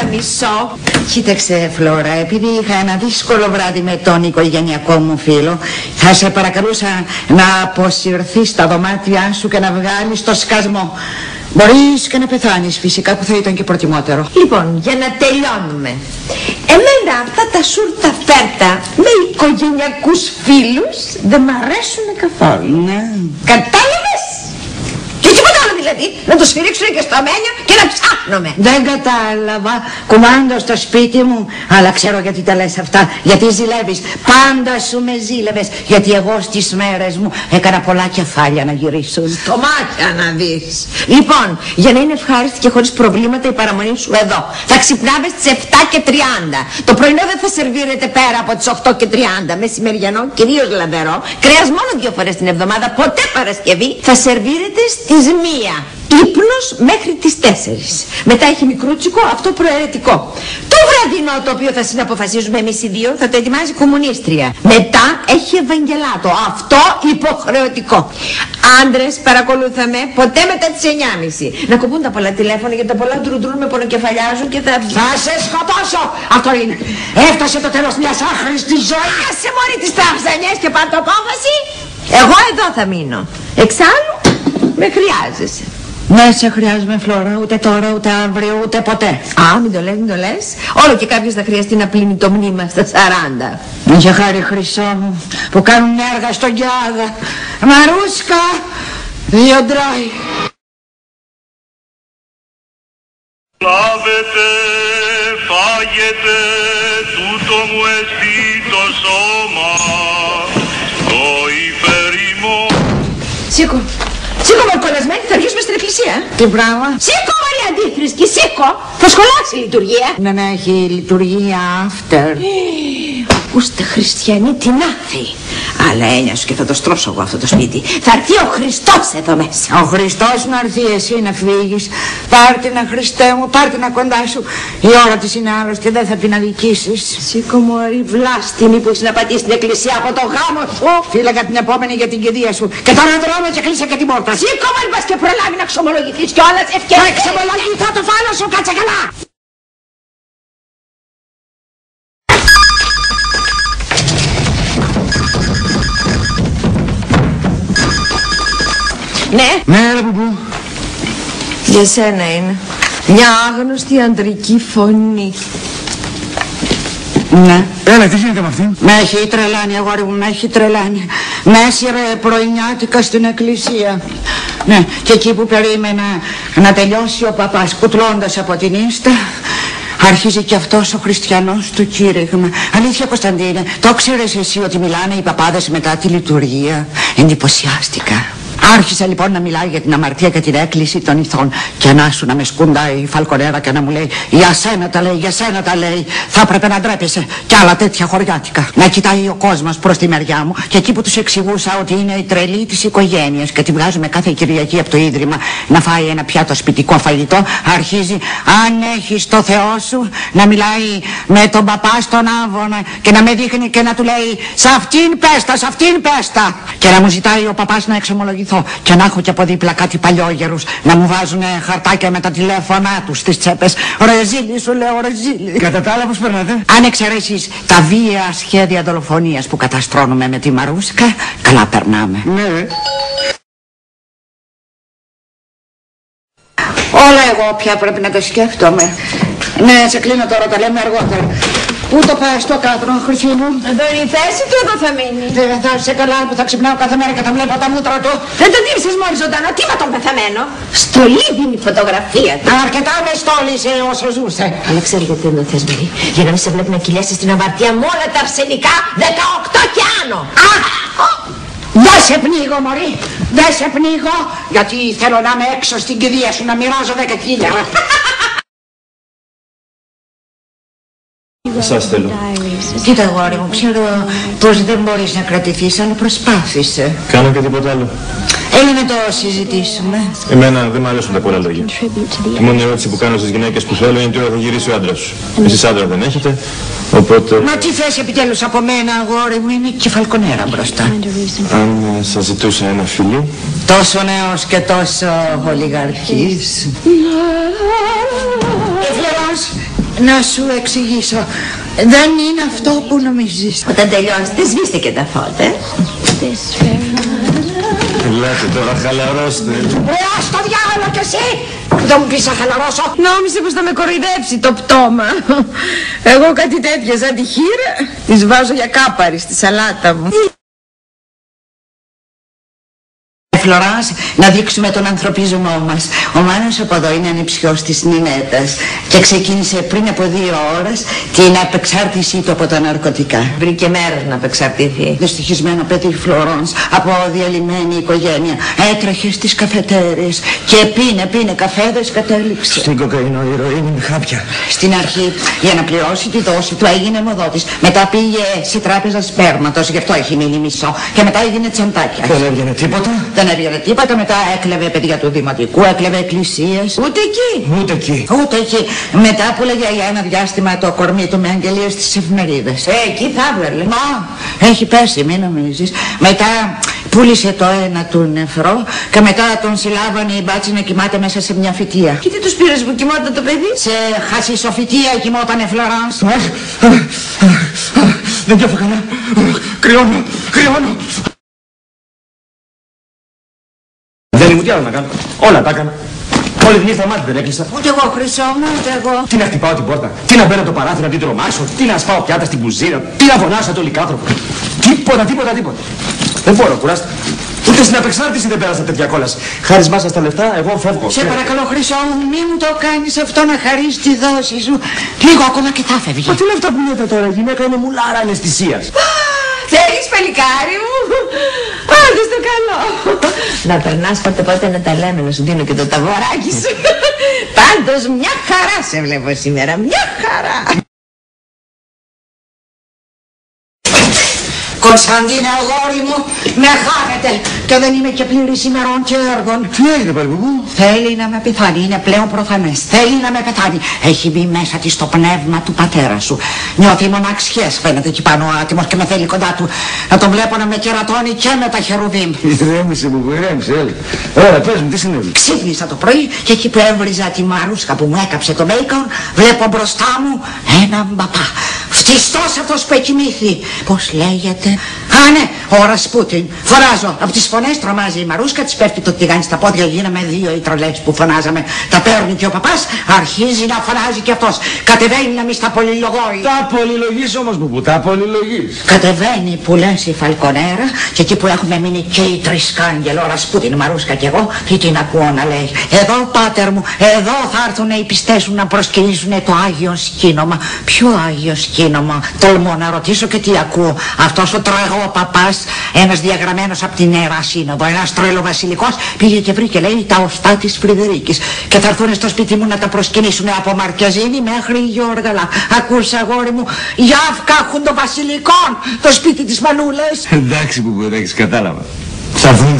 τυραμισό. Κοίταξε Φλόρα, επειδή είχα ένα δύσκολο βράδυ με τον οικογενειακό μου φίλο, θα σε παρακαλούσα να αποσυρθείς στα δωμάτια σου και να βγάλεις το σκασμό. Μπορείς και να πεθάνεις φυσικά, που θα ήταν και προτιμότερο. Λοιπόν, για να τελειώνουμε, εμένα αυτά τα σούρτα φέρτα με οικογενειακούς φίλους δεν μ' αρέσουν καθόλου. Ναι. Κατάλαβες? Και τίποτα άλλο δηλαδή, να το σφυρίξουν και στο μένιο και να ψάχνομαι. Δεν κατάλαβα, κουμάντο στο σπίτι μου. Αλλά ξέρω γιατί τα λες αυτά. Γιατί ζηλεύεις. Πάντα σου με ζήλευες. Γιατί εγώ στις μέρες μου έκανα πολλά κεφάλια να γυρίσουν. Στομάτια να δεις. Λοιπόν, για να είναι ευχάριστη και χωρίς προβλήματα η παραμονή σου εδώ, θα ξυπνάμε στις 7:30. Το πρωινό δεν θα σερβίρεται πέρα από τις 8:30. Μεσημεριανό, κυρίως λαδερό, κρέας μόνο 2 φορές την εβδομάδα, ποτέ Παρασκευή, θα σερβίρεται στις 1. Ύπνος μέχρι τις 4. Μετά έχει μικρούτσικο, αυτό προαιρετικό. Το βραδινό, το οποίο θα συναποφασίζουμε εμείς οι δύο, θα το ετοιμάζει η κομμουνίστρια. Μετά έχει Ευαγγελάτο, αυτό υποχρεωτικό. Άντρες, παρακολούθαμε, ποτέ μετά τις 9:30. Να κοπούν τα πολλά τηλέφωνα, γιατί τα πολλά ντρουντρούν με πονοκεφαλιάζουν και θα... Θα σε σκοτώσω! Αυτό είναι. Έφτασε το τέλος μιας άχρηστης ζωής. Άσε μωρή τις ταυζανιές και πάρ' το απόφαση. Εγώ εδώ θα μείνω. Εξάλλου, με χρειάζεσαι. Ναι, σε χρειάζομαι Φλόρα, ούτε τώρα, ούτε αύριο, ούτε ποτέ. Α, μην το λες, μην το λες. Όλο και κάποιος θα χρειαστεί να πλύνει το μνήμα στα 40. Για χάρη Χρυσό μου, που κάνουν έργα στον Κιάδα. Μαρούσκα, 2 ντράι. Λάβετε, φάγετε, τούτο μου εστί το σώμα, το υπερημό. Σήκω. Σήκω μορκολασμένη, θα αρχίσουμε στην εκκλησία. Τι πράγμα? Σήκω μωρή αντίθρησκη, σήκω. Θα σχολάσει η λειτουργία. Δεν έχει λειτουργία after. Ακούστε χριστιανοί, τι να έρθει. Αλλά έννοια σου και θα το στρώσω εγώ αυτό το σπίτι. Θα έρθει ο Χριστός εδώ μέσα. Ο Χριστός να έρθει, εσύ να φύγεις. Πάρ' την Χριστέ μου, πάρ' την κοντά σου. Η ώρα της είναι άλλωστε, δεν θα την αδικήσεις. Σήκω μωρή βλάστημη που είσαι να πατήσεις την εκκλησία από το γάμο σου. Φύλακα την επόμενη για την κηδεία σου. Και τώρα δρόμο και κλείσε και την πόρτα. Σήκω μωρή πας και προλάβει να ξομολογηθείς κιόλας ευκαιρία. Θα εξομολογηθώ το φάλο σου, κάτσε καλά. Ναι. Ναι, ρε Πουπού. Για σένα είναι. Μια άγνωστη αντρική φωνή. Ναι. Έλα, τι γίνεται με αυτήν? Με έχει τρελάνει, αγόρι μου, με έχει τρελάνει. Με έσυρε πρωινιάτικα στην εκκλησία. Ναι, και εκεί που περίμενα να τελειώσει ο παπάς κουτλώντας από την ίστα, αρχίζει και αυτός ο χριστιανός του κήρυγμα. Αλήθεια Κωνσταντίνε, το ξέρεις εσύ ότι μιλάνε οι παπάδες μετά τη λειτουργία? Εντυπωσιάστηκα. Άρχισα λοιπόν να μιλάει για την αμαρτία και την έκκληση των ηθών. Και να σου να με σκουντάει η φαλκονέρα και να μου λέει: για σένα τα λέει, για σένα τα λέει. Θα έπρεπε να ντρέπεσαι. Και άλλα τέτοια χωριάτικα. Να κοιτάει ο κόσμος προς τη μεριά μου. Και εκεί που τους εξηγούσα ότι είναι η τρελή της οικογένειας και τη βγάζουμε κάθε Κυριακή από το ίδρυμα να φάει ένα πιάτο σπιτικό φαγητό, αρχίζει: αν έχεις το Θεό σου, να μιλάει με τον παπά στον Άβωνα και να με δείχνει και να του λέει: σ' αυτήν πέστα, σ' αυτήν πέστα. Και να μου ζητάει ο παπάς να εξομολογηθώ. Και να έχω και από δίπλα κάτι παλιόγερους να μου βάζουν χαρτάκια με τα τηλέφωνά τους στις τσέπες. Ρεζίλη σου λέω, ρεζίλη. Κατά τα άλλα πώς περνάτε? Αν εξαιρέσεις τα βία σχέδια δολοφονίας που καταστρώνουμε με τη Μαρούσκα, καλά περνάμε. Ναι. Όλα εγώ πια πρέπει να τα σκέφτομαι. Ναι, σε κλείνω τώρα, τα λέμε αργότερα. Πού το πας στο κάτω, χρυσή μου? Εδώ είναι η θέση του, εδώ θα μείνει. Δεν θα είσαι καλά που θα ξυπνάω κάθε μέρα και θα βλέπω τα μούτρα του. Δεν τον τύψεις μόλις ζωντανό, τι με τον πεθαμένο. Στολή δίνει η φωτογραφία του. Αρκετά με στόλισε όσο ζούσε. Αλλά ξέρει γιατί δεν το θες, Μερή? Για να μην σε βλέπει να κυλιέσαι στην αμαρτία με όλα τα αρσενικά 18 και άνω. Δεν σε πνίγω, μωρή. Δεν σε πνίγω, γιατί θέλω να είμαι έξω στην κηδεία σου να μοιράζω 10.000. Σας θέλω. Κοίτα, αγόρι μου, ξέρω πως δεν μπορείς να κρατηθείς, αλλά προσπάθησε. Κάνω και τίποτα άλλο. Έλα να το συζητήσουμε. Εμένα δεν μου αρέσουν τα πολλά λόγια. Η μόνη ερώτηση που κάνω στις γυναίκες που θέλω είναι τι ώρα θα γυρίσει ο άντρας σου. Εσείς άντρα δεν έχετε, οπότε... Μα τι θες επιτέλους από μένα, αγόρι μου, είναι και φαλκονέρα μπροστά. Αν σας ζητούσα ένα φιλί... Τόσο νέος και τόσο ολιγαρχής. Φλερός, Να σου εξηγήσω. Δεν είναι αυτό που νομίζεις. Όταν τελειώσετε σβήστε και τα φώτα. Ελάτε τώρα, χαλαρώστε. Ας το διάλογο κι εσύ! Δεν μου πεις να χαλαρώσω. Νόμιζε πως θα με κοροϊδέψει το πτώμα. Εγώ κάτι τέτοια σαν τη χείρα τις βάζω για κάπαρη στη σαλάτα μου. Φλωράνς, να δείξουμε τον ανθρωπισμό μας. Ο Μάνος από εδώ είναι ανιψιός της Νινέτας και ξεκίνησε πριν από 2 ώρες την απεξάρτησή του από τα ναρκωτικά. Βρήκε μέρος να απεξαρτηθεί. Δυστυχισμένο παιδί Φλωράνς, από διαλυμένη οικογένεια, έτρεχε στις καφετέρειες και πίνε καφέδες, κατέληξε Στην κοκαίνο, ηρωίνη, χάπια. στην αρχή για να πληρώσει τη δόση του έγινε μοδότης. Μετά πήγε σε τράπεζα σπέρματος, γι' αυτό έχει μείνει μισό. Και μετά έγινε τσαντάκια. Δεν έβγαινε τίποτα. Δεν έβγαινε τίποτα, μετά έκλεβε παιδιά του δημοτικού, έκλεβε εκκλησίες. Ούτε εκεί. Ούτε εκεί. Ούτε εκεί. Μετά πουλεγε για ένα διάστημα το κορμί του με αγγελίες στις εφημερίδες. Εκεί θα έβγαλε. Μα, έχει πέσει, μην νομίζεις. Μετά πούλησε το ένα του νεφρό και μετά τον συλλάβανε οι μπάτσοι να κοιμάται μέσα σε μια φυτεία. Και τι τους πήρες που κοιμόταν το παιδί? Σε χασισοφυτεία κοιμότανε Φλωράνς. Δεν νιώθω καλά. Κρυώνω. Δεν ήμουν, τι άλλο να κάνω. Όλα τα έκανα. Όλη τη νύχτα μάτι δεν έκλεισα. Ούτε εγώ, Χρυσό μου, ούτε εγώ. Τι να χτυπάω την πόρτα, τι να μπαίνω το παράθυρο να την τρομάσω, τι να σπάω πιάτα στην κουζίνα, τι να φωνάσω το λικάνθρωπο. Τίποτα. Δεν μπορώ, κουράστα. Ούτε στην απεξάρτηση δεν πέρασα τέτοια κόλαση. Χάρισμά σας τα λεφτά, εγώ φεύγω. Σε παρακαλώ, Χρυσό μου, μην μου το κάνεις αυτό να χαρείς τη δόση σου. Λίγο ακόμα και θα φεύγει. Μα τι λεφτά που λέτε τώρα, η γυναίκα είναι μουλάρα αναισθησίας. Θέλεις παλικάρι μου? Άντε στο καλό. Να περνάς πότε να τα λέμε, να σου δίνω και το ταβοράκι σου. Πάντως μια χαρά σε βλέπω σήμερα, μια χαρά. Κωνσταντίνε, αγόρι μου, με χάνετε και δεν είμαι και πλήρης ημερών και έργων. Τι έγινε πάλι μου? Θέλει να με πεθάνει, είναι πλέον προφανές. Θέλει να με πεθάνει. Έχει μπει μέσα της το πνεύμα του πατέρα σου. Νιώθει μοναξιές, φαίνεται εκεί πάνω ο άτιμος και με θέλει κοντά του. Να τον βλέπω να με κερατώνει και με τα χερουβίμ. Ηρέμησε μου, ηρέμησε, έλα. Ωραία, πες μου, τι συνέβη? Ξύπνησα το πρωί και εκεί που έβριζα τη μαρούσκα που μου έκαψε το μπέικον, βλέπω μπροστά μου έναν παπά. Φτιστός αυτός που έχει μύθει. Πώς λέγεται? Α, ναι, ο Ρασπούτιν. Φωνάζω. Από τις φωνές τρομάζει η μαρούσκα, της πέφτει το τηγάνι στα πόδια. Γίναμε 2 οι τρολές που φωνάζαμε. Τα παίρνει και ο παπάς αρχίζει να φωνάζει και αυτός. Κατεβαίνει να μη στα πολυλογεί. Τα πολυλογείς όμως που τα πολυλογείς. Κατεβαίνει που λες η Φαλκονέρα και εκεί που έχουμε μείνει και οι 3 κάγκελο, ο Ρασπούτιν, η μαρούσκα και εγώ, τι την ακούω να λέει? Εδώ, πάτερ μου, εδώ θα έρθουν οι πιστές σου να προσκυνήσουν το Άγιο Σκήνομα. Ποιο Άγιο Σκήνομα? Τολμώ να ρωτήσω και τι ακούω. Αυτός ο τρεγό παπάς, ένας διαγραμμένος από την Ιερά Σύνοδο, ένας τρελοβασιλικός, πήγε και βρήκε, λέει, τα οστά της Φρυδερίκης. Και θα έρθουν στο σπίτι μου να τα προσκυνήσουν από Μαρκιαζίνη μέχρι Γιώργαλα. Ακούς, αγόρι μου, Γιάφκα έχουν των βασιλικών, το σπίτι της Μανούλας. Εντάξει που έχεις, κατάλαβα. Θα έρθουν